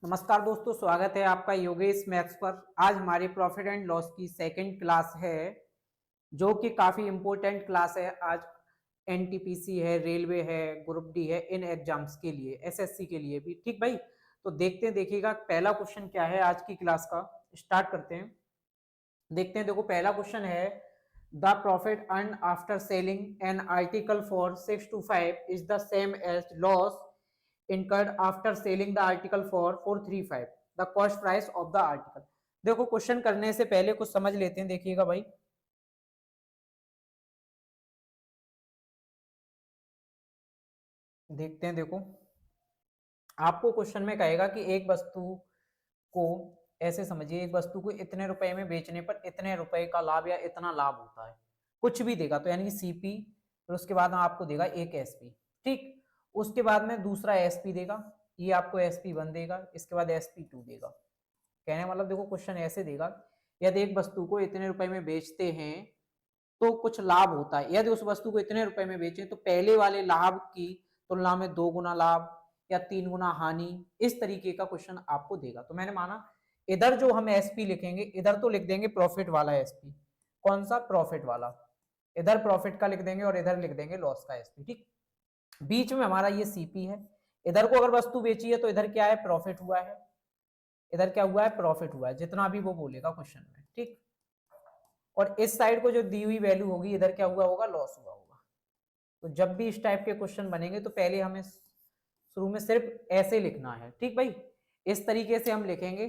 नमस्कार दोस्तों, स्वागत है आपका योगेश मैथ्स पर। आज हमारी प्रॉफिट एंड लॉस की सेकंड क्लास है, जो कि काफ़ी इम्पोर्टेंट क्लास है। आज एनटीपीसी है, रेलवे है, ग्रुप डी है, इन एग्जाम्स के लिए, एसएससी के लिए भी। ठीक भाई, तो देखते हैं, देखिएगा पहला क्वेश्चन क्या है आज की क्लास का। स्टार्ट करते हैं, देखते हैं। देखो पहला क्वेश्चन है, the profit earn after selling an article for 625 is the same as loss incurred after selling the article for 435 the cost price of the article। देखो क्वेश्चन करने से पहले कुछ समझ लेते हैं, देखिएगा भाई। देखते हैं, देखो आपको क्वेश्चन में कहेगा कि एक वस्तु को, ऐसे समझिए, एक वस्तु को इतने रुपए में बेचने पर इतने रुपए का लाभ या इतना लाभ होता है, कुछ भी देगा। तो यानी कि सीपी, फिर उसके बाद में आपको देगा एक एसपी। ठीक, उसके बाद में दूसरा एसपी देगा, ये आपको एसपी 1 देगा, इसके बाद एसपी 2 देगा। कहने मतलब देखो क्वेश्चन ऐसे देगा, यदि एक वस्तु को इतने रुपए में बेचते हैं तो कुछ लाभ होता है। यदि उस वस्तु को इतने रुपए में बेचें तो पहले वाले लाभ की तुलना में 2 गुना लाभ या 3 गुना हानि, इस तरीके का क्वेश्चन आपको देगा। तो मैंने माना इधर जो हम एसपी लिखेंगे, इधर तो लिख देंगे प्रॉफिट वाला एसपी। कौन सा? प्रॉफिट वाला। इधर प्रॉफिट का लिख देंगे और इधर लिख देंगे लॉस का एसपी। ठीक, बीच में हमारा ये सीपी है। इधर को अगर वस्तु बेची है तो इधर क्या है? प्रॉफिट हुआ है। इधर क्या हुआ है? प्रॉफिट हुआ है, जितना भी वो बोलेगा क्वेश्चन में। ठीक, और इस साइड को जो दी हुई वैल्यू होगी, इधर क्या हुआ होगा? लॉस हुआ होगा। तो जब भी इस टाइप के क्वेश्चन बनेंगे तो पहले हमें शुरू में सिर्फ ऐसे लिखना है। ठीक भाई, इस तरीके से हम लिखेंगे।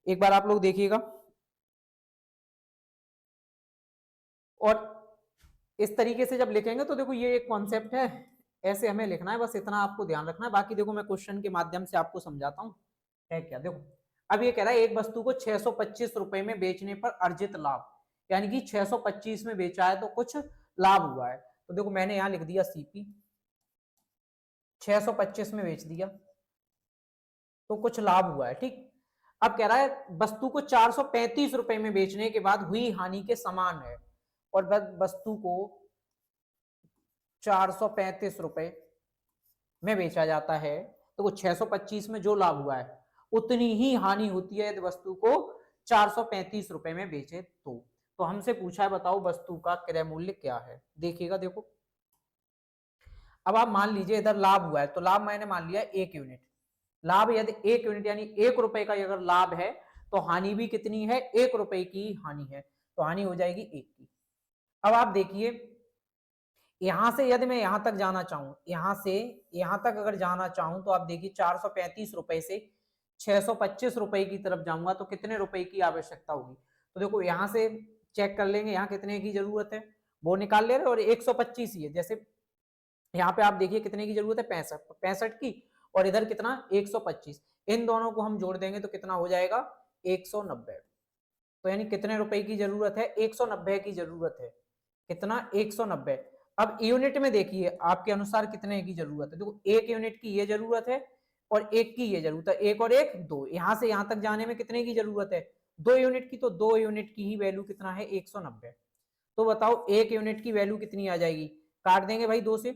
एक बार आप लोग देखिएगा, और इस तरीके से जब लिखेंगे तो देखो ये एक कॉन्सेप्ट है, ऐसे हमें लिखना है, बस इतना आपको ध्यान रखना है। बाकी देखो मैं क्वेश्चन के माध्यम से आपको समझाता हूँ है क्या। देखो अब ये कह रहा है एक वस्तु को 625 रुपए में बेचने पर अर्जित लाभ, यानी कि 625 में बेचा है तो कुछ लाभ हुआ है। तो देखो मैंने यहां लिख दिया सीपी, 625 में बेच दिया तो कुछ लाभ हुआ है। ठीक, अब कह रहा है वस्तु को 435 रुपए में बेचने के बाद हुई हानि के समान है, और वस्तु को 435 रुपए में बेचा जाता है तो वो 625 में जो लाभ हुआ है उतनी ही हानि होती है यदि वस्तु को 435 रुपए में बेचे तो हमसे पूछा है बताओ वस्तु का क्रय मूल्य क्या है। देखिएगा, देखो अब आप मान लीजिए इधर लाभ हुआ है, तो लाभ मैंने मान लिया 1 यूनिट। लाभ यदि 1 यूनिट यानी 1 रुपए का अगर लाभ है तो हानि भी कितनी है? 1 रुपए की हानि है, तो हानि हो जाएगी 1 की। अब आप देखिए, यहां से यदि मैं यहां तक जाना चाहूं, यहां से यहां तक अगर जाना चाहूं तो आप देखिए 435 रुपए से 625 रुपए की तरफ जाऊंगा तो कितने रुपए की आवश्यकता होगी। तो देखो यहां से चेक कर लेंगे, यहाँ कितने की जरूरत है वो निकाल ले रहे, और 125 ही है। जैसे यहाँ पे आप देखिए कितने की जरूरत है? 65 65 की, और इधर कितना? 125। इन दोनों को हम जोड़ देंगे तो कितना हो जाएगा? 190। तो यानी कितने रुपए की जरूरत है? 190 की जरूरत है। कितना? 190। अब यूनिट में देखिए आपके अनुसार कितने की जरूरत है। देखो 1 यूनिट की ये जरूरत है और 1 की ये जरूरत है, 1 और 1 2। यहां से यहां तक जाने में कितने की जरूरत है? 2 यूनिट की। तो 2 यूनिट की ही वैल्यू कितना है? 190। तो बताओ 1 यूनिट की वैल्यू कितनी आ जाएगी? काट देंगे भाई 2 से,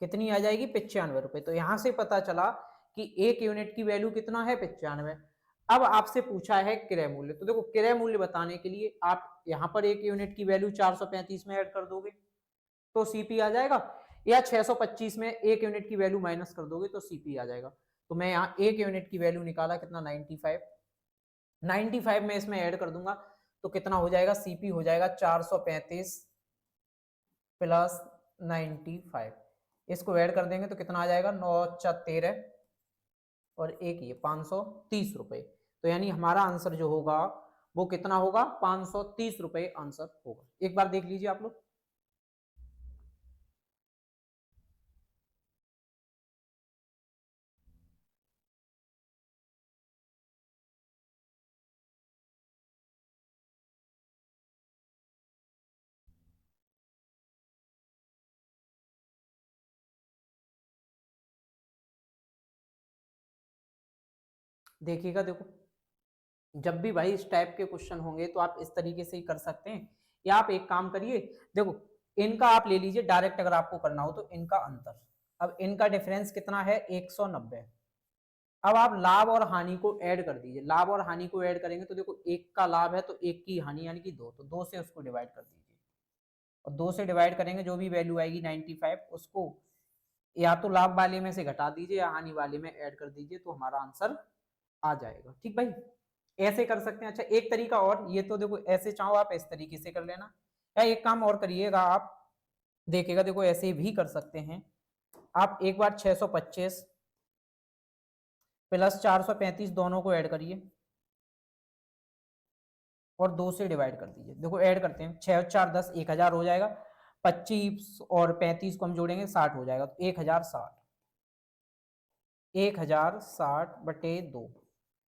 कितनी आ जाएगी? 95 रुपए। तो यहां से पता चला कि 1 यूनिट की वैल्यू कितना है? 95। अब आपसे पूछा है क्रय मूल्य, तो देखो क्रय मूल्य बताने के लिए आप यहां पर 1 यूनिट की वैल्यू 435 में ऐड कर दोगे तो सीपी आ जाएगा, या 625 में 1 यूनिट की वैल्यू माइनस कर दोगे तो सीपी आ जाएगा। तो मैं यहाँ 1 यूनिट की वैल्यू निकाला, कितना? 95। 95 में इसमें ऐड कर दूंगा तो कितना हो जाएगा? सीपी हो जाएगा 435 प्लस 95। इसको ऐड कर देंगे तो कितना आ जाएगा? 9 13 और एक ये 530 रुपए। तो यानी हमारा आंसर जो होगा वो कितना होगा? 530 रुपए आंसर होगा। एक बार देख लीजिए आप लोग। देखिएगा, देखो जब भी भाई इस टाइप के क्वेश्चन होंगे तो आप इस तरीके से ही कर सकते हैं, या आप एक काम करिए, देखो इनका आप ले लीजिए डायरेक्ट, अगर आपको करना हो तो इनका अंतर। अब इनका डिफरेंस कितना है? 190। अब आप लाभ और हानि को ऐड कर दीजिए, लाभ और हानि को ऐड करेंगे तो देखो एक का लाभ है तो एक की हानि यानी कि 2, तो 2 से उसको डिवाइड कर दीजिए और 2 से डिवाइड करेंगे जो भी वैल्यू आएगी 95 उसको या तो लाभ वाले में से घटा दीजिए या हानि वाले में ऐड कर दीजिए तो हमारा आंसर आ जाएगा। ठीक भाई, ऐसे कर सकते हैं। अच्छा एक तरीका और, ये तो देखो ऐसे चाहो आप इस तरीके से कर लेना, या एक काम और करिएगा आप, देखिएगा देखो ऐसे भी कर सकते हैं आप। एक बार 625 प्लस 435 दोनों को ऐड करिए और 2 से डिवाइड कर दीजिए। देखो ऐड करते हैं, 6 और 4 10, 1000 हो जाएगा, 25 और 35 को हम जोड़ेंगे 60 हो जाएगा, तो 1060, 1060 बटे 2,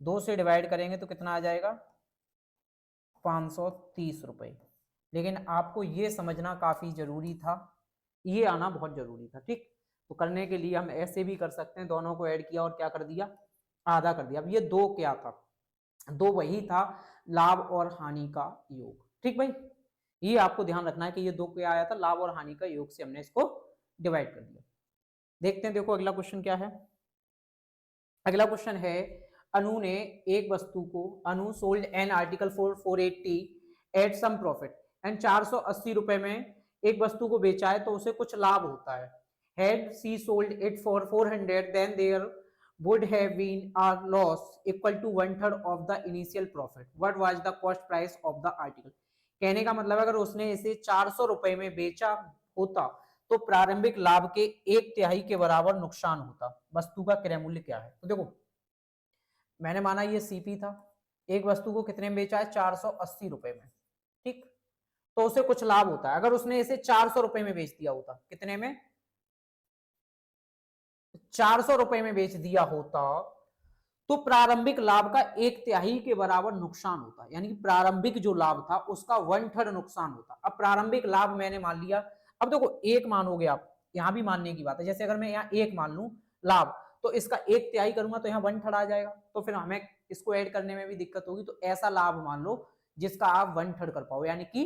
2 से डिवाइड करेंगे तो कितना आ जाएगा 530 रुपए। लेकिन आपको ये समझना काफी जरूरी था, ये आना बहुत जरूरी था। ठीक, तो करने के लिए हम ऐसे भी कर सकते हैं, दोनों को ऐड किया और क्या कर दिया, आधा कर दिया। अब ये 2 क्या था, 2 वही था लाभ और हानि का योग। ठीक भाई, ये आपको ध्यान रखना है कि ये 2 क्या आया था, लाभ और हानि का योग से हमने इसको डिवाइड कर दिया। देखते हैं देखो अगला क्वेश्चन क्या है। अगला क्वेश्चन है, अनु ने एक वस्तु को, Anu sold an article for 480 at some profit and 480 रुपए में एक वस्तु को बेचा है तो उसे कुछ लाभ होता है। Had she sold it for 400 then there would have been a loss equal to 1/3 of the initial profit. What was the cost price of the article? कहने का मतलब अगर उसने इसे 400 रुपए में बेचा होता तो प्रारंभिक लाभ के 1/3 के बराबर नुकसान होता। वस्तु का क्रय मूल्य क्या है? तो देखो मैंने माना ये सीपी था, एक वस्तु को कितने में बेचा है 480 रुपए में। ठीक, तो उसे कुछ लाभ होता है। अगर उसने इसे 400 रुपए में बेच दिया होता, कितने में 400 रुपए में बेच दिया होता तो प्रारंभिक लाभ का 1/3 के बराबर नुकसान होता, यानी कि प्रारंभिक जो लाभ था उसका 1/3 नुकसान होता। अब प्रारंभिक लाभ मैंने मान लिया, अब देखो एक मानोगे आप, यहां भी मानने की बात है। जैसे अगर मैं यहाँ एक मान लूं लाभ, तो इसका 1/3 करूंगा तो यहाँ 1/3 आ जाएगा, तो फिर हमें इसको ऐड करने में भी दिक्कत होगी। तो ऐसा लाभ मान लो जिसका आप 1/3 कर पाओ, यानी कि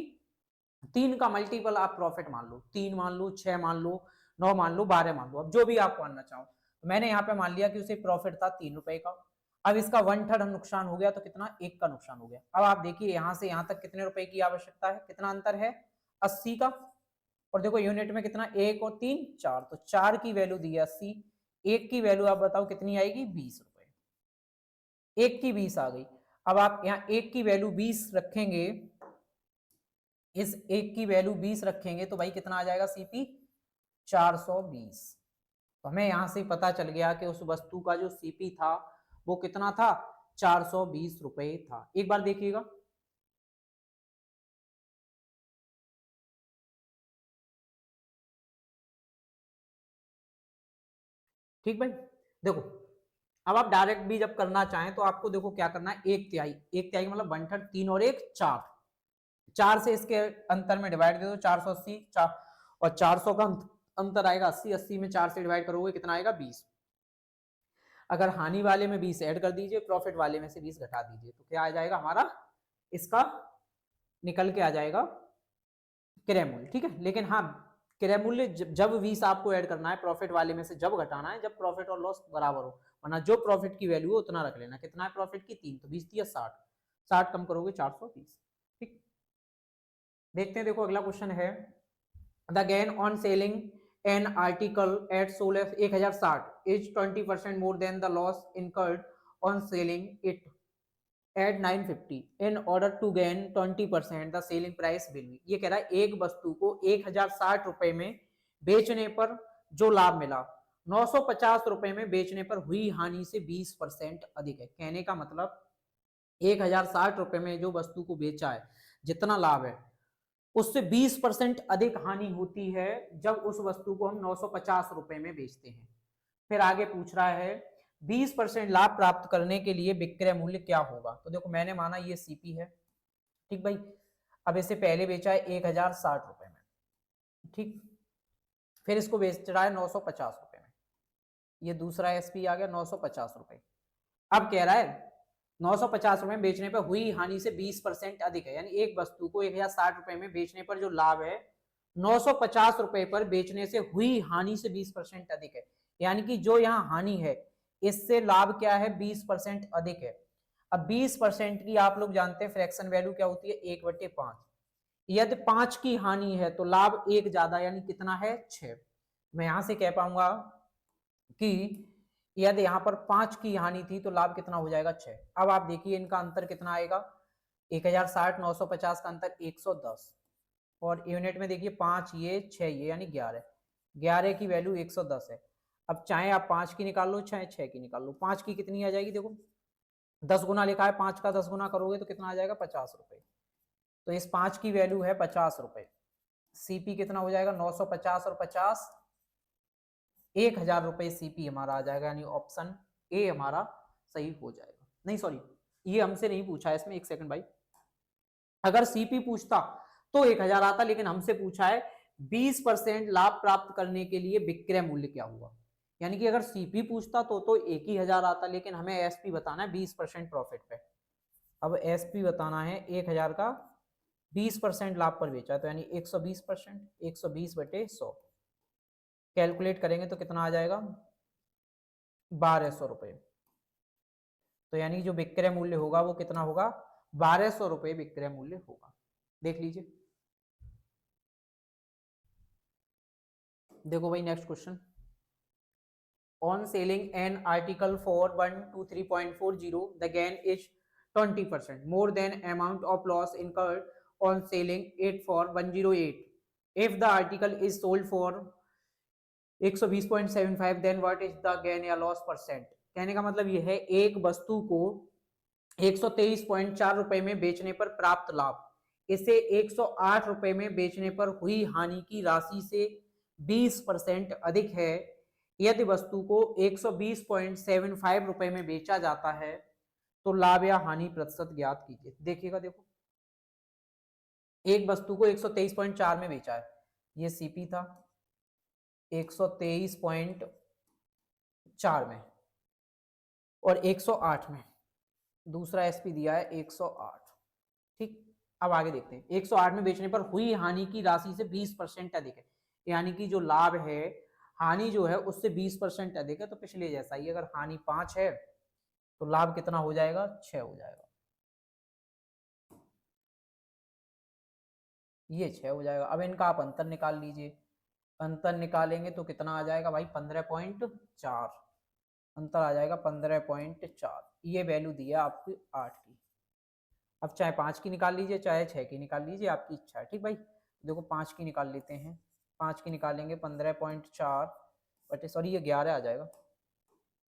3 का मल्टीपल आप प्रॉफिट मान लो, 3 मान लो, 6 मान लो, 9 मान लो, 12 मान लो, अब जो भी आप मानना चाहो। तो मैंने यहाँ पे मान लिया कि उसे प्रॉफिट था 3 रुपए का। अब इसका 1/3 नुकसान हो गया तो कितना, 1 का नुकसान हो गया। अब आप देखिए यहाँ से यहाँ तक कितने रुपए की आवश्यकता है, कितना अंतर है 80 का, और देखो यूनिट में कितना 1 और 3 4, तो 4 की वैल्यू दी है 80, 1 की वैल्यू आप बताओ कितनी आएगी 20 रुपए, 1 की 20 आ गई। अब आप यहाँ 1 की वैल्यू 20 रखेंगे, इस 1 की वैल्यू 20 रखेंगे तो भाई कितना आ जाएगा सीपी 420। तो हमें यहां से पता चल गया कि उस वस्तु का जो सीपी था वो कितना था 420 रुपए था। एक बार देखिएगा, ठीक भाई। देखो अब आप डायरेक्ट भी जब करना चाहें तो आपको देखो क्या करना है, 1/3, 1/3 मतलब 1/3, 3 और 1 4, 4 से इसके अंतर में डिवाइड दे दो, 480 और 400 का अंतर आएगा 80, 80 में 4 से डिवाइड करोगे कितना आएगा 20। अगर हानि वाले में 20 ऐड कर दीजिए, प्रॉफिट वाले में से 20 घटा दीजिए, तो क्या आ जाएगा हमारा, इसका निकल के आ जाएगा क्रय मूल्य। ठीक है, लेकिन हाँ क्रय मूल्य जब 20 आपको ऐड करना है, प्रॉफिट वाले में से जब घटाना है जब प्रॉफिट और लॉस बराबर हो, वरना जो प्रॉफिट की वैल्यू है उतना रख लेना। कितना है प्रॉफिट की 3, तो 20 दिया 60, 60 कम करोगे 420। ठीक, देखते हैं देखो अगला क्वेश्चन है, the gain on selling an article at sole 1060 is 20% more than the loss incurred on selling it at 950 in order to gain 20% the selling price will be. ये कह रहा है एक वस्तु को 1060 रुपए में बेचने पर जो लाभ मिला 950 रुपए में बेचने पर हुई हानि से 20% अधिक है। कहने का मतलब 1060 रुपए में जो वस्तु को बेचा है जितना लाभ है उससे 20% अधिक हानि होती है जब उस वस्तु को हम 950 रुपए में बेचते हैं। फिर आगे पूछ रहा है 20% लाभ प्राप्त करने के लिए विक्रय मूल्य क्या होगा। तो देखो मैंने माना ये सीपी है, ठीक भाई। अब इसे पहले बेचा है 1060 रुपए में, ठीक, फिर इसको बेच रहा है 950 रुपए में, ये दूसरा एसपी आ गया 950 रुपए। अब कह रहा है 950 रुपए में बेचने पर हुई हानि से 20% अधिक है, यानी एक वस्तु को 1060 रुपए में बेचने पर जो लाभ है 950 रुपए पर बेचने से हुई हानि से 20% अधिक है। यानी कि जो यहाँ हानि है इससे लाभ क्या है 20% अधिक है। अब 20% की आप लोग जानते हैं फ्रैक्शन वैल्यू क्या होती है 1/5। यदि 5 की हानि है तो लाभ 1 ज्यादा यानी कितना है 6। मैं यहां से कह पाऊंगा कि यदि यहाँ पर 5 की हानि थी तो लाभ कितना हो जाएगा 6। अब आप देखिए इनका अंतर कितना आएगा 1060 950 का अंतर 110 और यूनिट में देखिए 5 ये 6 ये यानी 11 की वैल्यू 110 है। अब चाहे आप 5 की निकाल लो चाहे 6 की निकाल लो, 5 की कितनी आ जाएगी देखो 10 गुना लिखा है, 5 का 10 गुना करोगे तो कितना आ जाएगा 50 रुपए। तो इस 5 की वैल्यू है 50 रुपए। सीपी कितना हो जाएगा 950 और 50 1000 रुपए सीपी हमारा आ जाएगा, यानी ऑप्शन ए हमारा सही हो जाएगा। नहीं सॉरी ये हमसे नहीं पूछा है इसमें, एक सेकंड भाई, अगर सीपी पूछता तो 1000 आता, लेकिन हमसे पूछा है 20% लाभ प्राप्त करने के लिए विक्रय मूल्य क्या हुआ। यानी कि अगर सीपी पूछता तो 1000 आता, लेकिन हमें एसपी बताना है 20% प्रॉफिट पे। अब एसपी बताना है 1000 का 20% लाभ पर बेचा, तो यानी 120%, 120/100 कैलकुलेट करेंगे तो कितना आ जाएगा 1200 रुपए। तो यानी जो विक्रय मूल्य होगा वो कितना होगा 1200 रुपए विक्रय मूल्य होगा। देख लीजिए, देखो भाई next question, on selling an article for 123.40 the gain is 20% more than amount of loss incurred on selling it for 108. If the article is sold for 120.75 then what is the gain या loss percent। कहने का मतलब यह है एक वस्तु को 123.4 रुपए में बेचने पर प्राप्त लाभ इसे 108 रुपए में बेचने पर हुई हानि की राशि से 20% अधिक है। यदि वस्तु को 120.75 रुपए में बेचा जाता है तो लाभ या हानि प्रतिशत ज्ञात कीजिए। देखिएगा, देखो एक वस्तु को 123.4 में बेचा है, ये सीपी था 123.4 में और 108 में, दूसरा एसपी दिया है 108। ठीक, अब आगे देखते हैं 108 में बेचने पर हुई हानि की राशि से 20% अधिक है, यानी कि जो लाभ है हानि जो है उससे 20% अधिक है। तो पिछले जैसा ही, अगर हानि 5 है तो लाभ कितना हो जाएगा 6 हो जाएगा, ये 6 हो जाएगा। अब इनका आप अंतर निकाल लीजिए, अंतर निकालेंगे तो कितना आ जाएगा भाई 15.4, अंतर आ जाएगा 15.4। ये वैल्यू दी है आपकी 8 की। अब चाहे 5 की निकाल लीजिए चाहे 6 की निकाल लीजिए, आपकी इच्छा है। ठीक भाई, देखो 5 की निकाल लेते हैं, 5 की निकालेंगे 15.4 बट सॉरी ये 11 आ जाएगा,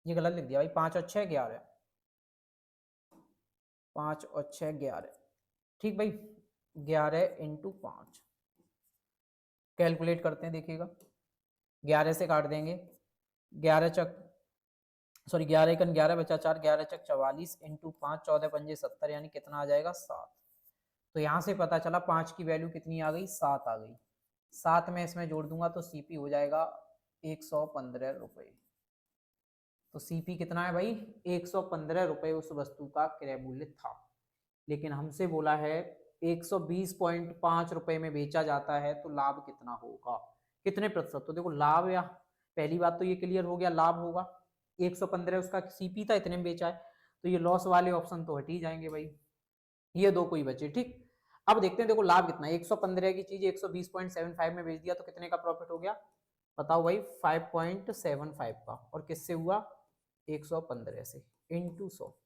ये गलत लिख दिया भाई, 5 और 6 11, 5 और 6 11। ठीक भाई, 11 × 5 कैलकुलेट करते हैं, देखिएगा 11 से काट देंगे, 11 चक सॉरी 11 × 11 बचा 4, 11 चक 44 × 5 14 पंजे 70, यानी कितना आ जाएगा 7। तो यहाँ से पता चला 5 की वैल्यू कितनी आ गई 7 आ गई, 7 में इसमें जोड़ दूंगा तो सीपी हो जाएगा 115 रुपए। तो सीपी कितना है भाई 115 रुपए उस वस्तु का क्रय मूल्य था, लेकिन हमसे बोला है 120.5 रुपए में बेचा जाता है तो लाभ कितना होगा, कितने प्रतिशत। तो देखो लाभ, या पहली बात तो ये क्लियर हो गया लाभ होगा, 115 उसका सीपी था इतने में बेचा है, तो ये लॉस वाले ऑप्शन तो हट ही जाएंगे भाई, ये दो कोई बचे। ठीक, अब देखते हैं, देखो लाभ कितना है 115 की चीज 120.75 में बेच दिया तो कितने का प्रॉफिट हो गया बताओ भाई 5.75 का, और किससे हुआ 115 से इंटू 100।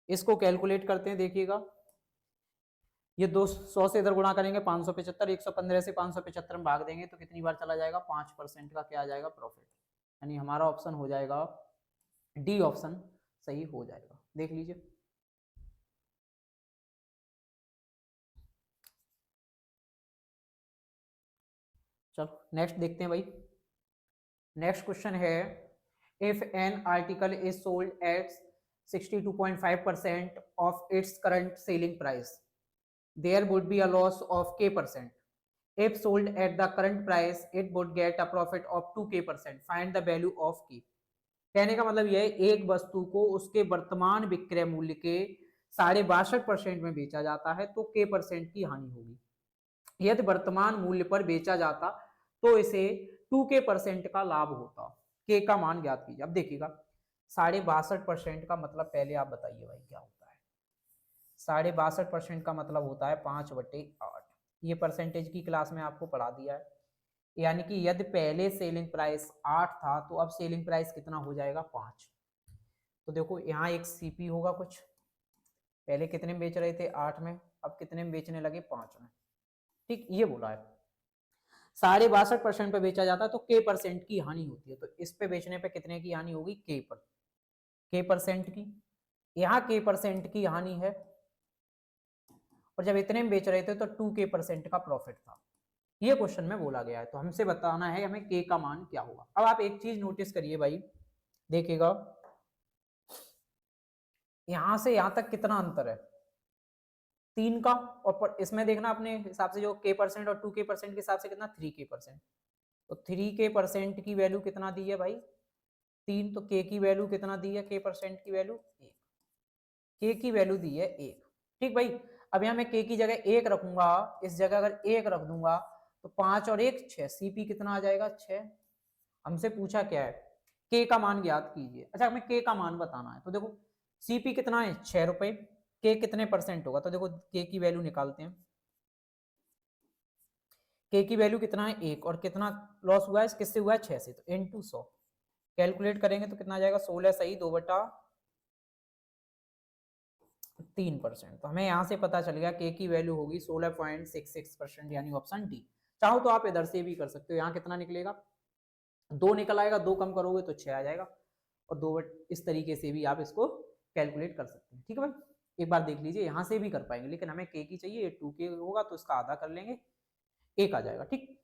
इसको कैलकुलेट करते हैं, देखिएगा ये 200 से इधर गुणा करेंगे 575, 115 से 575 में भाग देंगे तो कितनी बार चला जाएगा 5% का क्या आ जाएगा प्रॉफिट, यानी हमारा ऑप्शन हो जाएगा डी ऑप्शन सही हो जाएगा। देख लीजिए, चलो नेक्स्ट देखते हैं भाई। नेक्स्ट क्वेश्चन है, if an article is sold at 62.5% of its current selling price there would be a loss of k%. If sold at the current price, it would get a profit of 2k%. Find the value of k. कहने का मतलब यह है एक वस्तु को उसके वर्तमान विक्रय मूल्य के 62.5% में बेचा जाता है तो k% की हानि होगी। यदि वर्तमान मूल्य पर बेचा जाता तो इसे 2k% का लाभ होता। k का मान ज्ञात कीजिए। अब देखिएगा 62.5% का मतलब पहले आप बताइए भाई क्या होता है। 62.5% का मतलब होता है 5/8। ये परसेंटेज की क्लास में आपको पढ़ा दिया है। यानी कि यदि पहले सेलिंग प्राइस 8 था तो अब सेलिंग प्राइस कितना हो जाएगा 5। तो देखो यहाँ एक सीपी होगा कुछ, पहले कितने में बेच रहे थे 8 में, अब कितने में बेचने लगे 5 में। ठीक, ये बोला है। 62.5% पे बेचा जाता है तो k परसेंट की हानि होती है। तो इस पे बेचने पे कितने की हानि होगी, k परसेंट की। यहाँ k परसेंट की हानि है और जब इतने में बेच रहे थे तो 2k परसेंट का प्रॉफिट था। ये क्वेश्चन में बोला गया है। तो हमसे बताना है हमें k का मान क्या होगा। अब आप एक चीज नोटिस करिए भाई, देखिएगा यहां से यहां तक कितना अंतर है 3 का, और इसमें देखना अपने हिसाब से जो k परसेंट और 2k परसेंट के हिसाब से कितना 3k परसेंट। तो 3k परसेंट की वैल्यू कितना दी है भाई 3, तो k की वैल्यू कितना दी है, k परसेंट की वैल्यू 1, k की वैल्यू दी है 1। ठीक भाई, अब यहाँ मैं k की जगह 1 रखूंगा, इस जगह अगर 1 रख दूंगा तो 5 और 1 6, सीपी कितना आ जाएगा 6। हमसे पूछा क्या है k का मान ज्ञात कीजिए। अच्छा हमें k का मान बताना है तो देखो सीपी कितना है 6 रुपए, k कितने परसेंट होगा, तो देखो k की वैल्यू निकालते हैं। k की वैल्यू कितना है 1, और कितना लॉस हुआ है किससे हुआ है 6 से, तो इनटू 100 कैलकुलेट करेंगे तो कितना आ जाएगा 16 सही 2/3%। तो हमें यहाँ से पता चल गया k की वैल्यू होगी 16.66%, यानी ऑप्शन डी। चाहो तो आप इधर से भी कर सकते हो, यहाँ कितना निकलेगा 2 निकल आएगा, 2 कम करोगे तो 6 आ जाएगा, और 2 इस तरीके से भी आप इसको कैलकुलेट कर सकते हैं। ठीक है भाई, एक बार देख लीजिए, यहाँ से भी कर पाएंगे, लेकिन हमें k की चाहिए, 2k होगा तो इसका आधा कर लेंगे, 1 आ जाएगा। ठीक,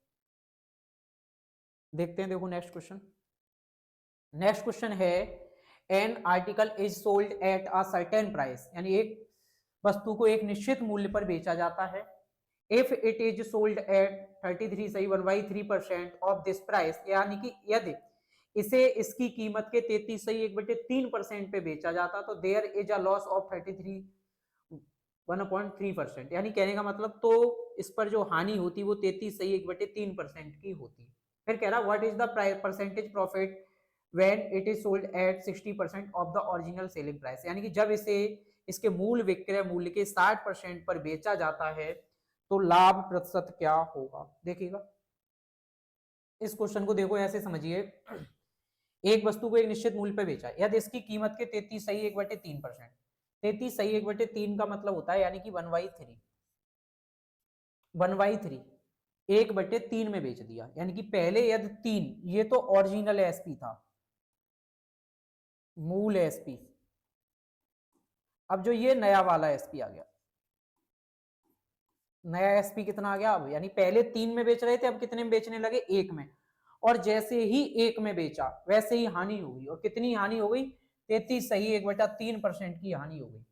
देखते हैं, देखो नेक्स्ट क्वेश्चन। नेक्स्ट क्वेश्चन है an article is sold at a certain price, यानी एक वस्तु को एक निश्चित मूल्य पर बेचा जाता है। If it is sold at 33 सही 1/3% ऑफ दिस प्राइस, यानी कि यदि इसे इसकी कीमत के 33 सही 1/3% पे बेचा जाता तो there is a loss of 33 1.3%, यानी कहने का मतलब तो इस पर जो हानि होती वो 33 सही 1/3% की होती। फिर कह रहा what is the percentage profit when it is sold at 60% of the original selling price, यानी कि जब इसे इसके मूल विक्रय मूल्य के 60% पर बेचा जाता है तो लाभ प्रतिशत क्या होगा। देखिएगा इस क्वेश्चन को, देखो ऐसे समझिए, एक वस्तु को एक निश्चित मूल्य पर बेचा यदि इसकी कीमत के 33 सही 1/3%, 33 सही 1/3 का मतलब होता है यानी कि 1/3, 1/3 1/3 में बेच दिया, यानी कि पहले यदि 3, ये तो ओरिजिनल एसपी था, मूल एसपी। अब जो ये नया वाला एसपी आ गया, नया एसपी कितना आ गया अब, यानी पहले 3 में बेच रहे थे, अब कितने में बेचने लगे 1 में, और जैसे ही 1 में बेचा वैसे ही हानि होगी, और कितनी हानि हो गई 33 सही 1/3% की हानि हो गई।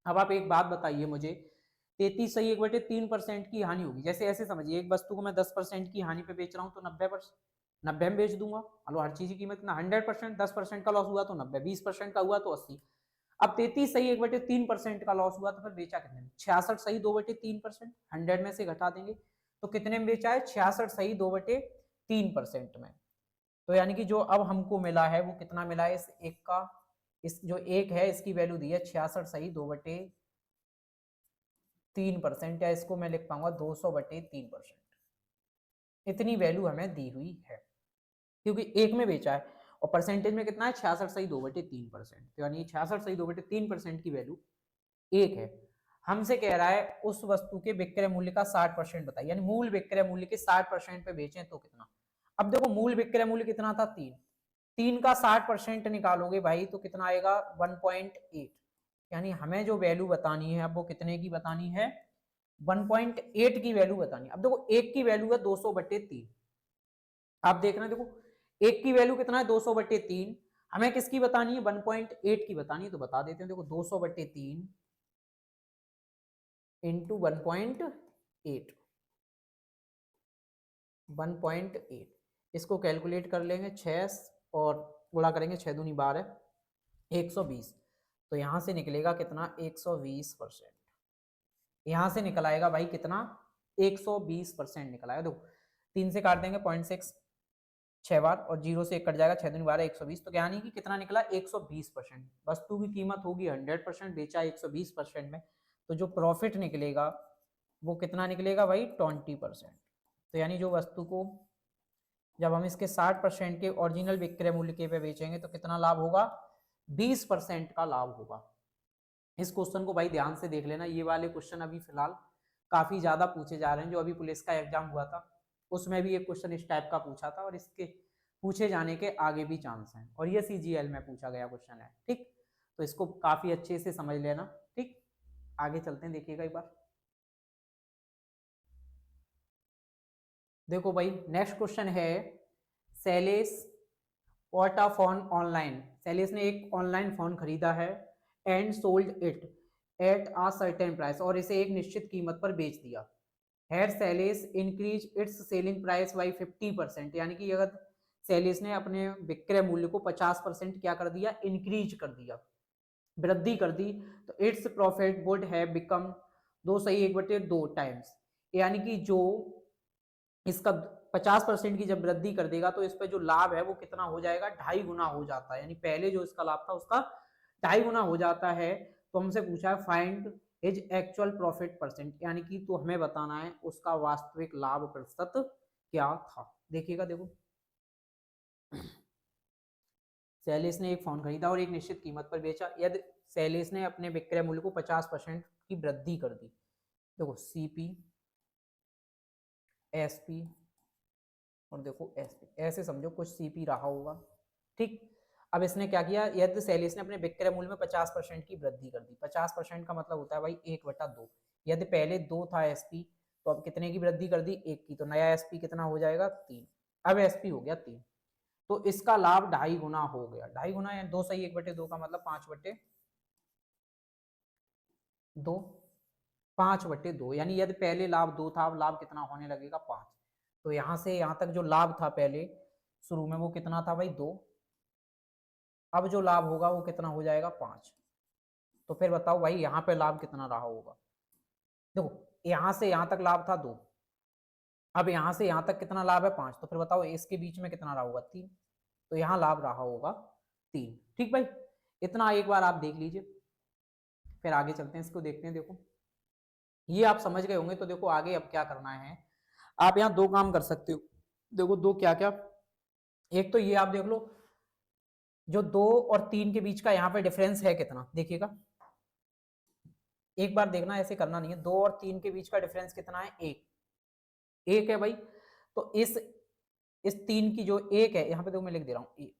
अब आप एक बात बताइए मुझे, 33 सही 1/3% की हानि होगी, जैसे ऐसे समझिए एक वस्तु को मैं 10% की हानि पे बेच रहा हूँ तो 90 में बेच दूंगा। मान लो हर चीज की कीमत ना 100%, 10% का लॉस हुआ तो 90, 20% का हुआ तो 80। अब 33 सही 1/3% का लॉस हुआ तो फिर बेचा कितने में, 66 सही 2/3%, 100 में से घटा देंगे तो कितने में बेचा है 66 सही 2/3% में। तो यानी कि जो अब हमको मिला है वो कितना मिला है, इस एक का, इस जो एक है इसकी वैल्यू दी है 66 सही 2/3%, या इसको मैं लिख पाऊंगा 200/3%। इतनी वैल्यू हमें दी हुई है क्योंकि एक में बेचा है, और परसेंटेज में कितना है 66 सही 2/3%, तो यानी 66 सही 2/3% की वैल्यू 1 है। हमसे कह रहा है उस वस्तु के विक्रय मूल्य का 60% बताइए, यानी मूल विक्रय मूल्य के 60% पे बेचें तो कितना। अब देखो मूल विक्रय मूल्य कितना था 3, 3 का 60% निकालोगे भाई तो कितना आएगा 1.8, यानी हमें जो वैल्यू बतानी है अब वो कितने की बतानी है 1.8 की वैल्यू बतानी है। अब देखो एक की वैल्यू है 200/3, आप देख रहे हैं देखो एक की वैल्यू कितना है 200/3, हमें किसकी बतानी है 1.8 की बतानी है, तो बता देते हैं देखो 200/3 इंटू 1.8, 1.8 इसको कैलकुलेट कर लेंगे 6 और गुणा करेंगे 6 दूनी 12 120, तो यहां से निकलेगा कितना 120%, यहां से निकल आएगा भाई कितना 120% निकल आएगा। देखो 3 से काट देंगे 0.6, 6 बार, और 0 से 1 कट जाएगा, 6 दूनी 12, 120। तो यानी कि कितना निकला 120%। वस्तु की कीमत होगी 100%, बेचा 120% में, तो जो प्रॉफिट निकलेगा वो कितना निकलेगा भाई 20%। तो यानी जो वस्तु को जब हम इसके 60% के ओरिजिनल विक्रय मूल्य के पे बेचेंगे तो कितना लाभ होगा 20% का लाभ होगा। इस क्वेश्चन को भाई ध्यान से देख लेना, ये वाले क्वेश्चन अभी फिलहाल काफी ज्यादा पूछे जा रहे हैं। जो अभी पुलिस का एग्जाम हुआ था उसमें भी एक क्वेश्चन इस टाइप का पूछा था, और इसके पूछे जाने के आगे भी चांस हैं, और ये सीजीएल में पूछा गया क्वेश्चन है। ठीक, तो इसको काफी अच्छे से समझ लेना। ठीक, आगे चलते हैं, देखिएगा एक बार। देखो भाई नेक्स्ट क्वेश्चन है, Celes bought a phone online. Celes ने एक ऑनलाइन फोन खरीदा है and sold it at a certain price, और इसे एक निश्चित कीमत पर बेच दिया। Had Celes increase its selling price by 50%, यानी कि अगर सेलेस ने अपने विक्रय मूल्य को 50% क्या कर दिया, इंक्रीज कर दिया, वृद्धि कर दी, तो its profit would have become 2 times. यानी कि जो इसका 50% की जब वृद्धि कर देगा तो इस पे जो लाभ है वो कितना हो जाएगा, 2.5 गुना हो जाता है। यानी पहले जो इसका लाभ था उसका 2.5 गुना हो जाता है। तो हमसे पूछा है find his actual profit percent, यानी कि तो हमें बताना है उसका वास्तविक लाभ प्रतिशत क्या था। देखिएगा, देखो सेलिस ने एक फोन खरीदा और एक निश्चित कीमत पर बेचा। यदि सेलिस ने अपने विक्रय मूल्य को 50% की वृद्धि कर दी, देखो सीपी, एसपी और देखो एसपी, ऐसे समझो कुछ सीपी रहा होगा। ठीक, अब इसने क्या किया, यदि सेलिस ने अपने विक्रय मूल्य में 50% की वृद्धि कर दी। 50% का मतलब होता है भाई 1/2। यदि पहले 2 था एसपी, तो अब कितने की वृद्धि कर दी, 1 की, तो नया एसपी कितना हो जाएगा 3। अब एसपी हो गया 3, तो इसका लाभ 2.5 गुना हो गया। 2.5 गुना या 2 सही 1/2 का मतलब 5/2, 5/2। यानी यदि पहले लाभ 2 था, अब लाभ कितना होने लगेगा 5। तो यहां से यहां तक जो लाभ था पहले शुरू में वो कितना था भाई 2, अब जो लाभ होगा वो कितना हो जाएगा 5। तो फिर बताओ भाई यहाँ पे लाभ कितना रहा होगा। देखो यहां से यहां तक लाभ था 2, अब यहां से यहां तक कितना लाभ है 5, तो फिर बताओ इसके बीच में कितना रहा होगा 3, तो यहाँ लाभ रहा होगा 3। ठीक भाई, इतना एक बार आप देख लीजिए, फिर आगे चलते हैं, इसको देखते हैं। देखो ये आप समझ गए होंगे, तो देखो आगे अब क्या करना है। आप यहाँ 2 काम कर सकते हो, देखो 2 क्या क्या। एक तो ये आप देख लो, जो 2 और 3 के बीच का यहाँ पे डिफरेंस है कितना, देखिएगा एक बार देखना, ऐसे करना नहीं है। 2 और 3 के बीच का डिफरेंस कितना है, 1 है भाई। तो इस 3 की जो 1 है, यहाँ पे देखो मैं लिख दे रहा हूँ 1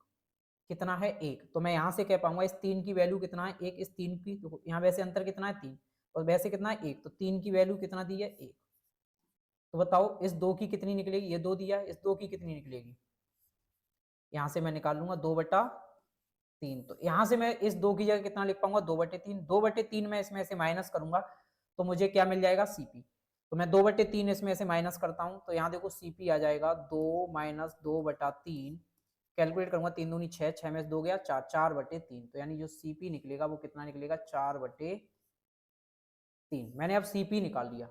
कितना है 1, तो मैं यहाँ से कह पाऊंगा इस 3 की वैल्यू कितना है 1, इस 3 की, देखो यहाँ वैसे अंतर कितना है 3 और वैसे कितना है 1, तो 3 की वैल्यू कितना दी है 1। तो बताओ इस 2 की कितनी निकलेगी, ये 2 दिया है, इस 2 की कितनी निकलेगी, यहाँ से मैं निकाल लूंगा 2/3। तो यहाँ से मैं इस 2 की जगह कितना लिख पाऊंगा 2/3। 2/3 में इसमें से माइनस करूंगा तो मुझे क्या मिल जाएगा सीपी। तो मैं 2/3 इसमें से माइनस करता हूँ, तो यहाँ देखो सीपी आ जाएगा 2 - 2/3। कैलकुलेट करूंगा 3 दूनी 6, 6 में से 2 गया 4, 4/3। तो यानी जो सीपी निकलेगा वो कितना निकलेगा 4/3। मैंने अब सीपी निकाल लिया।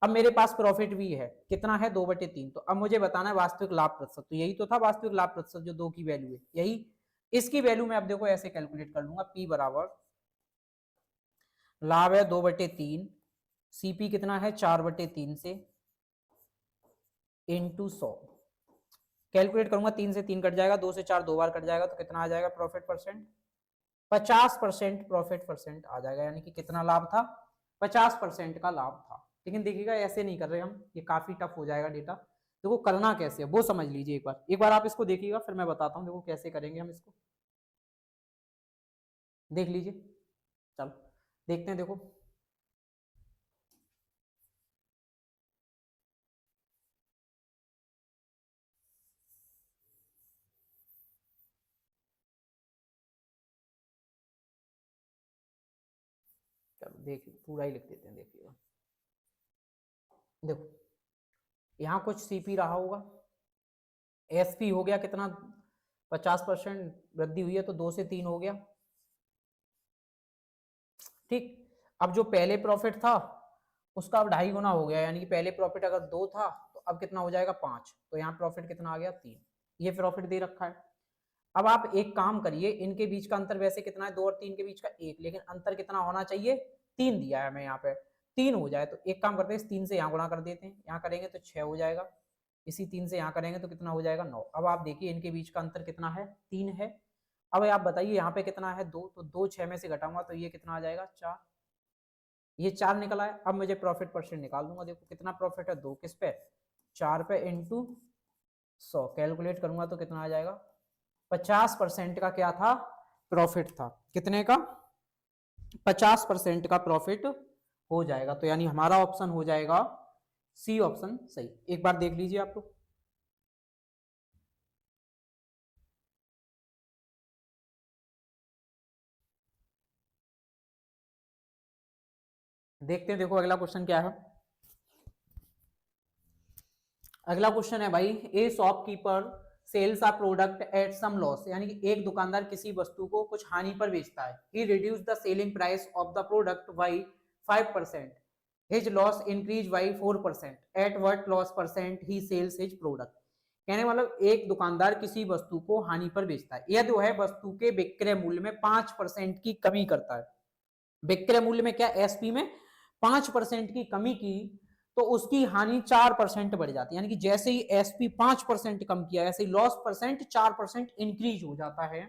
अब मेरे पास प्रॉफिट भी है, कितना है 2/3। तो अब मुझे बताना है वास्तविक लाभ प्रतिशत, तो यही तो था वास्तविक लाभ प्रतिशत जो 2 की वैल्यू है, यही इसकी वैल्यू में अब देखो ऐसे कैलकुलेट कर लूंगा, P बराबर लाभ है 2/3, सीपी कितना है 4/3 से इंटू 100। कैलकुलेट करूंगा 3 से 3 कट जाएगा, 2 से 4 2 बार कट जाएगा, तो कितना आ जाएगा प्रॉफिट परसेंट 50% प्रॉफिट परसेंट आ जाएगा। यानी कि कितना लाभ था 50% का लाभ था। लेकिन देखिएगा ऐसे नहीं कर रहे हम, ये काफी टफ हो जाएगा डेटा। देखो करना कैसे है वो समझ लीजिए, एक बार आप इसको देखिएगा, फिर मैं बताता हूँ देखो कैसे करेंगे हम इसको, देख लीजिए। चलो देखते हैं, देखो चलो देखिए पूरा ही लिख देते हैं। देखिएगा देखो यहाँ कुछ सीपी रहा होगा, एसपी हो गया कितना 50% वृद्धि हुई है तो 2 से 3 हो गया। ठीक, अब जो पहले प्रॉफिट था उसका अब 2.5 गुना हो गया, यानी कि पहले प्रॉफिट अगर 2 था तो अब कितना हो जाएगा 5, तो यहाँ प्रॉफिट कितना आ गया 3। ये प्रॉफिट दे रखा है। अब आप एक काम करिए, इनके बीच का अंतर वैसे कितना है, 2 और 3 के बीच का 1, लेकिन अंतर कितना होना चाहिए, 3 दिया है हमें यहाँ पे, 3 हो जाए तो एक काम करते हैं, इस 3 से यहाँ गुणा कर देते हैं, यहाँ करेंगे तो 6 हो जाएगा, इसी 3 से यहाँ करेंगे तो कितना हो जाएगा 9। अब आप देखिए इनके बीच का अंतर कितना है, 3 है। अब आप बताइए यहाँ पे कितना है 2, तो 2 6 में से घटाऊंगा तो ये कितना आ जाएगा 4, ये 4 निकला है। अब मुझे प्रॉफिट परसेंट निकाल दूंगा, देखो कितना प्रॉफिट है, 2 किस पे, 4 पे इंटू 100, कैलकुलेट करूंगा तो कितना आ जाएगा, 50% का क्या था, प्रॉफिट था, कितने का, 50% का प्रॉफिट हो जाएगा। तो यानी हमारा ऑप्शन हो जाएगा सी ऑप्शन सही। एक बार देख लीजिए आप लोग, देखते हैं, देखो अगला क्वेश्चन क्या है। अगला क्वेश्चन है भाई, a shopkeeper sells a product at some loss, यानी कि एक दुकानदार किसी वस्तु को कुछ हानि पर बेचता है, he reduce the selling price of the product by 5%, his loss increase by 4%, at what loss percent he sells his product. कहने मतलब एक दुकानदार किसी वस्तु को हानि पर बेचता है, यह जो है वस्तु के विक्रय मूल्य में 5% की कमी करता है, विक्रय मूल्य में क्या, एसपी में 5% की कमी की तो उसकी हानि 4% बढ़ जाती है, यानी कि जैसे ही एसपी 5% कम किया ऐसे ही लॉस परसेंट 4% इंक्रीज हो जाता है,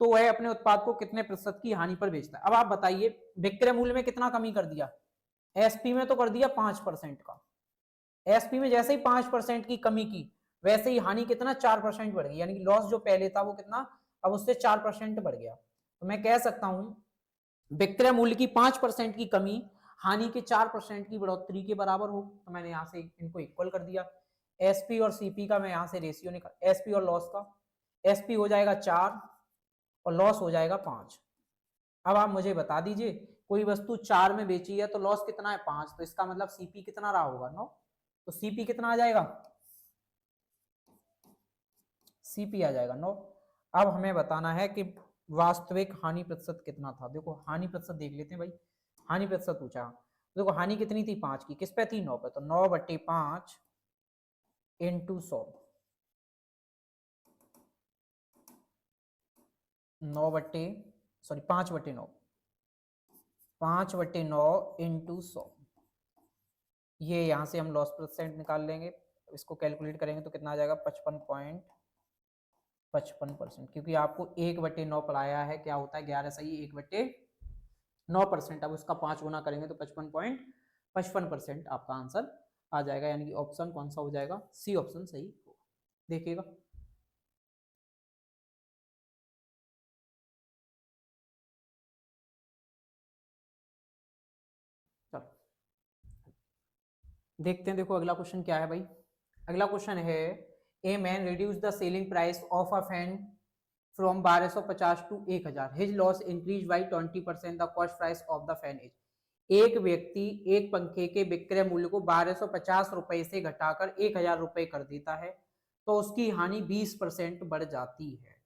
तो वह अपने उत्पाद को कितने प्रतिशत की हानि पर बेचता है। अब आप बताइए विक्रय मूल्य में कितना कमी कर दिया, एसपी में तो कर दिया 5% का, एसपी में जैसे ही 5% की कमी की वैसे ही हानि कितना 4% बढ़ गई, यानी कि लॉस जो पहले था वो कितना, अब उससे 4% बढ़ गया। तो मैं कह सकता हूं विक्रय मूल्य की 5% की कमी हानि के 4% की बढ़ोतरी के बराबर हो, तो मैंने यहां से इनको इक्वल कर दिया। एसपी और सीपी का मैं यहां से रेशियो निकाल, एसपी और लॉस का, एसपी हो जाएगा 4 और लॉस हो जाएगा 5। अब आप मुझे बता दीजिए कोई वस्तु 4 में बेची है तो लॉस कितना है 5, तो इसका मतलब सीपी कितना रहा होगा 9, तो सीपी कितना आ जाएगा, सीपी आ जाएगा 9। अब हमें बताना है कि वास्तविक हानि प्रतिशत कितना था, देखो हानि प्रतिशत देख लेते हैं भाई, हानि प्रतिशत पूछा, देखो हानि कितनी थी 5 की, किस पे थी 9 पे, तो 9/5 इंटू 100, 5/9, 5/9 इंटू 100, ये यहाँ से हम लॉस परसेंट निकाल लेंगे, इसको कैलकुलेट करेंगे तो कितना आ जाएगा 55.55%, क्योंकि आपको 1/9 पढ़ाया है, क्या होता है 11 सही 1/9%, अब उसका 5 गुना करेंगे तो 55.55% आपका आंसर आ जाएगा, यानी कि ऑप्शन कौन सा हो जाएगा, सी ऑप्शन सही होगा। देखिएगा चलो देखते हैं, देखो अगला क्वेश्चन क्या है भाई। अगला क्वेश्चन है, a man reduce the selling price of a fan from 1250 to 1000, his loss increase by 20%, the cost price of the fan is. एक व्यक्ति एक पंखे के विक्रय मूल्य को 1250 रुपए से घटाकर 1000 रुपए कर देता है तो उसकी हानि 20% बढ़ जाती है।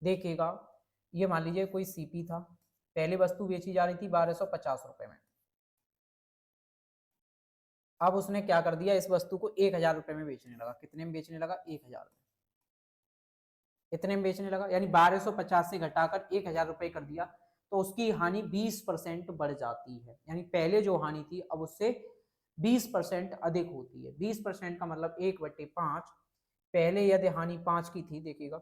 देखिएगा ये मान लीजिए कोई सीपी था, पहले वस्तु बेची जा रही थी 1250 रुपए में, अब उसने क्या कर दिया, इस वस्तु को 1000 रुपए में बेचने लगा, कितने में बेचने लगा 1000 में, इतने में बेचने लगा, यानी 1250 से घटाकर 1000 रुपए कर दिया तो उसकी हानि 20% बढ़ जाती है, यानी पहले जो हानि थी अब उससे 20% अधिक होती है। 20% का मतलब 1/5, पहले यदि हानि 5 की थी, देखिएगा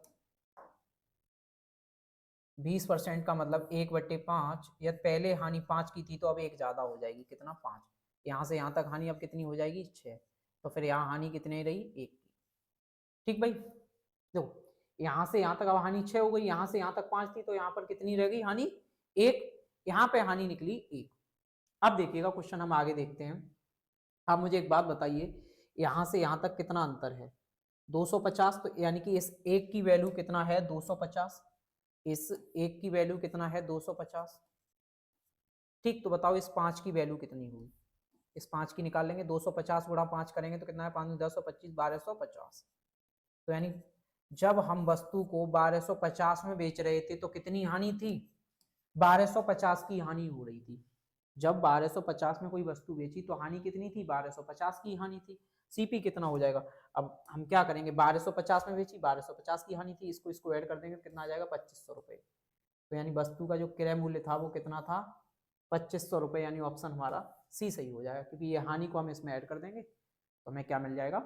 20% का मतलब 1/5, यदि पहले हानि 5 की थी तो अब एक ज्यादा हो जाएगी, कितना 5, यहाँ से यहाँ तक हानि अब कितनी हो जाएगी 6, तो फिर यहाँ हानि कितनी रही 1 की। ठीक भाई, देखो यहाँ से यहाँ तक अब हानि 6 हो गई, यहाँ से यहाँ तक 5 थी तो यहाँ पर कितनी रह गई हानि 1, यहाँ पे हानि निकली 1। अब देखिएगा क्वेश्चन हम आगे देखते हैं। आप मुझे एक बात बताइए, यहाँ से यहाँ तक कितना अंतर है 250, तो यानी कि इस एक की वैल्यू कितना है 250, इस एक की वैल्यू कितना है 250। ठीक, तो बताओ इस 5 की वैल्यू कितनी हुई, इस 5 की निकाल लेंगे, 250 गुणा 5 करेंगे तो कितना है 5 10 25 1250, तो यानी जब हम वस्तु को 1250 में बेच रहे थे तो कितनी हानि थी 1250 की हानि हो रही थी। जब 1250 में कोई वस्तु बेची तो हानि कितनी थी, 1250 की हानि थी। सीपी कितना हो जाएगा, अब हम क्या करेंगे, 1250 में बेची, 1250 की हानि थी, इसको ऐड कर देंगे, कितना आ जाएगा, 2500 रुपये। तो यानी वस्तु का जो क्रय मूल्य था वो कितना था, 2500 रुपये, यानी ऑप्शन हमारा सी सही हो जाएगा, क्योंकि ये हानि को हम इसमें ऐड कर देंगे तो हमें क्या मिल जाएगा,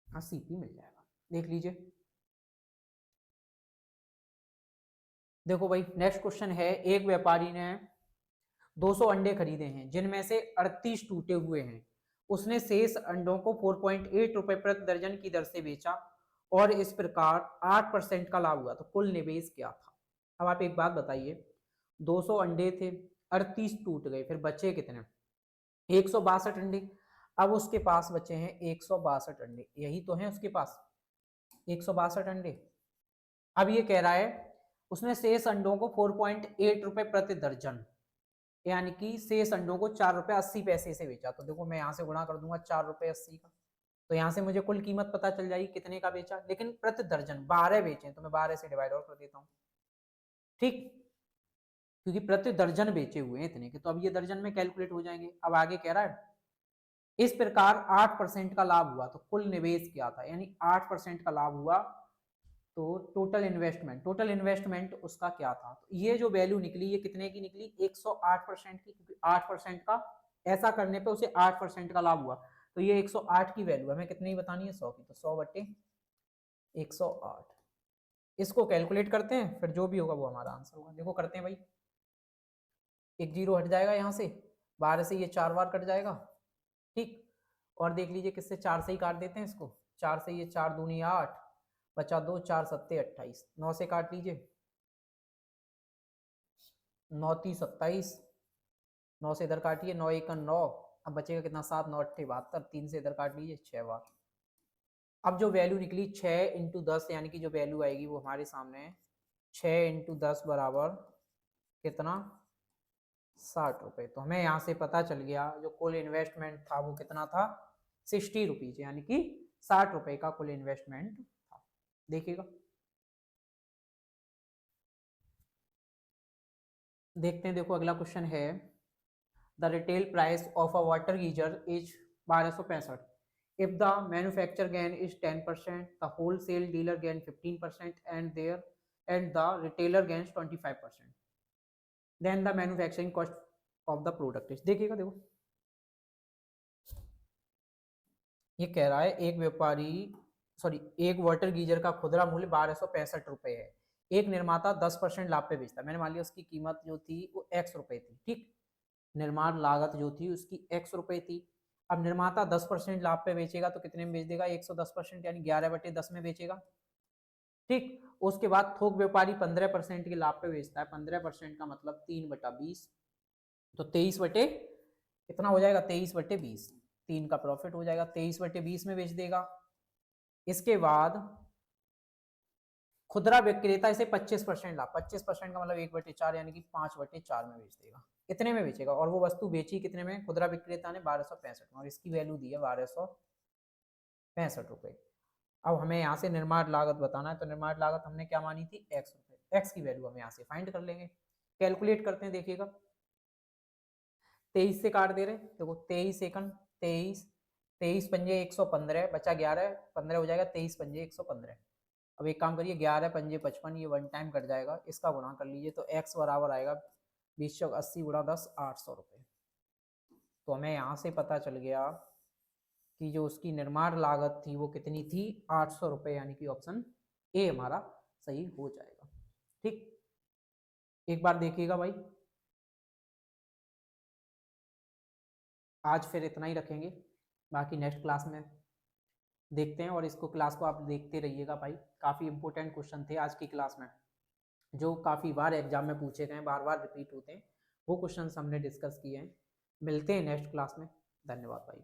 सीपी मिल जाएगा। देख लीजिए, देखो भाई नेक्स्ट क्वेश्चन है, एक व्यापारी ने 200 अंडे खरीदे हैं जिनमें से 38 टूटे हुए हैं, उसने शेष अंडों को 4.8 रुपए प्रति दर्जन की दर से बेचा और इस प्रकार 8% का लाभ हुआ, तो कुल निवेश क्या था। अब आप एक बात बताइए, 200 अंडे थे, 38 टूट गए, फिर बचे कितने, 162 अंडे। अब उसके पास बचे हैं 162 अंडे, यही तो है उसके पास 162 अंडे। अब ये कह रहा है उसने शेष अंडों को 4.8 रुपए प्रति दर्जन, यानी कि शेष अंडों को 4 रुपए 80 पैसे से बेचा। तो देखो मैं यहाँ से गुणा कर दूंगा 4 रुपए 80 का, तो यहाँ से मुझे कुल कीमत पता चल जाएगी कितने का बेचा, लेकिन प्रति दर्जन 12 बेचे तो मैं 12 से डिवाइड और कर देता हूँ, ठीक, क्योंकि प्रति दर्जन बेचे हुए हैं इतने के, तो अब ये दर्जन में कैलकुलेट हो जाएंगे। अब आगे कह रहा है इस प्रकार 8% का लाभ हुआ, तो कुल निवेश क्या था, यानी 8% का लाभ हुआ, तो टोटल इन्वेस्टमेंट उसका क्या था। तो ये जो वैल्यू निकली ये कितने की निकली, 108% की, क्योंकि 8% का ऐसा करने पे उसे 8% का लाभ हुआ, तो ये 108 की वैल्यू हमें कितनी बतानी है, 100 की, तो 100 बटे 108, इसको कैलकुलेट करते हैं, फिर जो भी होगा वो हमारा आंसर होगा। देखो करते हैं भाई, एक जीरो हट जाएगा यहाँ से, 12 से ये 4 बार कट जाएगा, ठीक, और देख लीजिए किससे, 4 से ही काट देते हैं इसको, 4 से ये 4 दूनी 8, बचा 2, 4 सत्ते 28, 9 से काट लीजिए, 9 30 27, 9 से इधर काटिए, 9 1 9, अब बचेगा कितना, 7 9 8 72, 3 से इधर काट लीजिए 6 बार। अब जो वैल्यू निकली 6 इंटू 10, यानी कि जो वैल्यू आएगी वो हमारे सामने है, 6 इंटू 10 बराबर कितना, 60 रुपए। तो हमें यहाँ से पता चल गया जो कुल इन्वेस्टमेंट था वो कितना था, 60 रुपीज, यानी कि 60 रुपए का कुल इन्वेस्टमेंट था। देखिएगा, देखते हैं, देखो अगला क्वेश्चन है, the retail price of a water geyser is 1265, if the manufacturer gain is 10%, the wholesale dealer gain 15%, and the retailer gains 25%, then the manufacturing cost of the product is। देखिएगा, देखो ये कह रहा है एक वाटर गीजर का खुदरा मूल्य 1265 रुपए है, एक निर्माता 10% लाभ पे बेचता है, मैंने मान लिया उसकी कीमत जो थी वो x रुपए थी, ठीक, निर्माण लागत जो थी उसकी x रुपए थी। अब निर्माता 10% लाभ पे बेचेगा तो कितने में बेच देगा, 110%, यानी 11/10 में बेचेगा, ठीक। उसके बाद थोक व्यापारी 15% के लाभ पे बेचता है, 15% का मतलब 3/20, तो 23 कितना हो जाएगा, 23/20, 3 का प्रॉफिट हो जाएगा, 23/20 में बेच देगा। इसके बाद खुदरा विक्रेता इसे 25% लाभ, 25% का मतलब 1/4, यानी कि 5/4 में बेच देगा, इतने में बेचेगा, और वो वस्तु बेची कितने में, खुदरा विक्रेता ने 1265 में, और इसकी वैल्यू दी है 1265 रुपए। अब हमें यहाँ से निर्माण लागत बताना है, तो निर्माण लागत हमने क्या मानी थी, x रुपए, x की वैल्यू हम यहाँ से फाइंड कर लेंगे, कैलकुलेट करते हैं। देखिएगा 23 से काट दे रहे, देखो 23 एकन 23, 23 पंजे 115, बचा 11, 15 हो जाएगा, 23 पंजे 115। अब एक काम करिए, 11 पंजे 55, ये 1 टाइम कट जाएगा, इसका गुणा कर लीजिए, तो x बराबर आएगा 20/80 गुणा 10, 800 रुपये। तो हमें यहाँ से पता चल गया कि जो उसकी निर्माण लागत थी वो कितनी थी, 800 रुपये, यानी कि ऑप्शन ए हमारा सही हो जाएगा, ठीक। एक बार देखिएगा भाई, आज फिर इतना ही रखेंगे, बाकी नेक्स्ट क्लास में देखते हैं, और इसको क्लास को आप देखते रहिएगा भाई, काफ़ी इंपॉर्टेंट क्वेश्चन थे आज की क्लास में, जो काफ़ी बार एग्जाम में पूछे गए, बार बार रिपीट होते हैं, वो क्वेश्चन हमने डिस्कस किए हैं। मिलते हैं नेक्स्ट क्लास में, धन्यवाद भाई।